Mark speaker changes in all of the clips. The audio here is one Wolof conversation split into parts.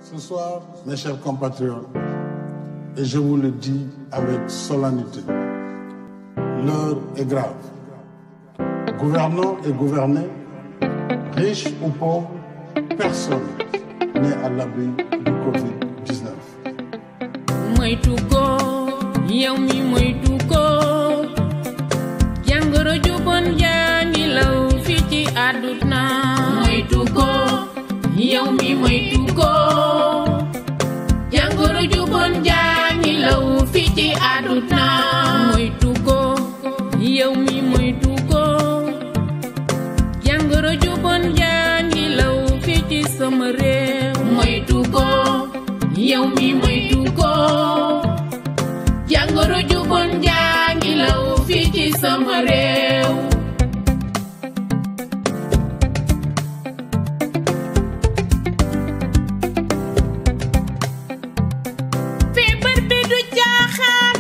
Speaker 1: Ce soir, mes chers compatriotes, et je vous le dis avec solennité, l'heure est grave. Gouvernants et gouvernés, riches ou pauvres, personne n'est à l'abri du Covid-19.
Speaker 2: Moytu ko yow mi moytu ko jàngoro ju bon jaa ngi law fi ci àdduna moytu ko yow mi moytu ko jàngoro ju bon jaa ngi law fi ci àdduna moytu ko yow mi moytu ko jàngoro ju bon jaa ngi law fi ci sama réew moytu ko yow mi moytu ko jàngoro ju bon jaa ngi law fii ci sama réew feebar bi du jaaxaan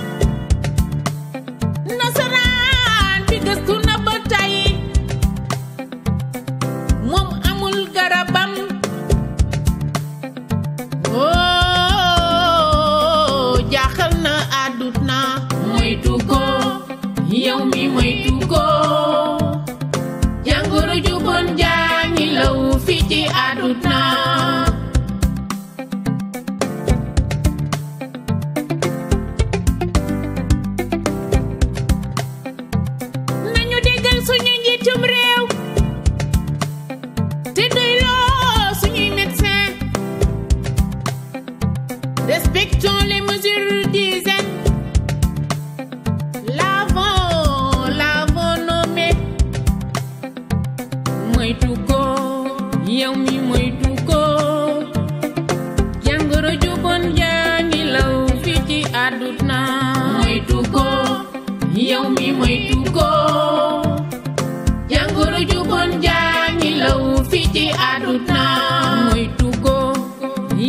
Speaker 2: nasaraan bi gëstu na ba tey moom amul garabam jaaxal na àdduna moytu ko yow mi moytu ko jàngoro ju bon jaa ngi law fi ci àdduna nañu déggal suñu njiitum réew te doyloo suñuy médecin respectons les mesures d'hygiène lavons nos mains moytu ko yow mi moytu ko jàngoro ju bon jaa ngi law fi ci àdduna moytu ko yow mi moytu ko jàngoro ju bon jaa ngi law fi ci àdduna moytu ko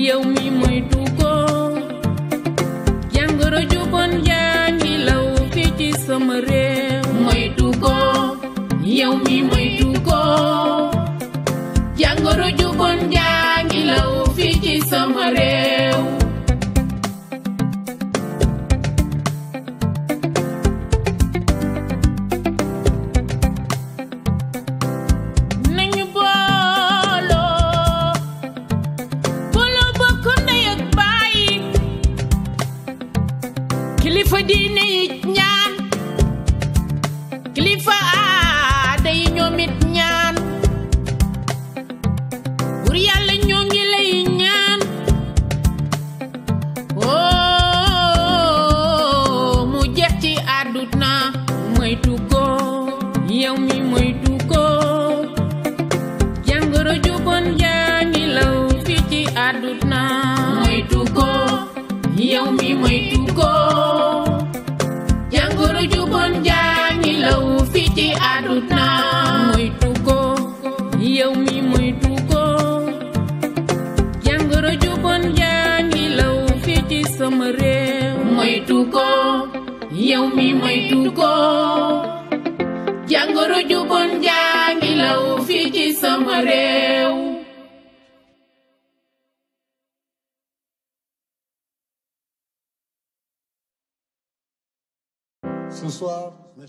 Speaker 2: yow mi moytu ko jàngoro ju bon jaa ngi law fi ci sama réew moytu ko yow mi moytu ko jàngoro ju bon jaa ngi law fi ci sama réew nañu booloo bokk ndey ak baay kilifa diine yi ñaan kilifa aada yi ñoom it ñaan pour yàlla ñoo ngi lay ñaan mu jeex ci àdduna moytu ko yow mi moytu ko jàngoro ju bon jaa ngi law fi ci àdduna moytu ko yow mi moytu ko jàngoro ju bon jaa ngi law fi ci àdduna moytu ko yow mi moytu ko jàngoro ju bon jaa ngi law fi ci sama réew moytu ko yow mi moytu ko jàngoro ju bon jaa ngi law fi ci sama réew
Speaker 1: Ce soir, mes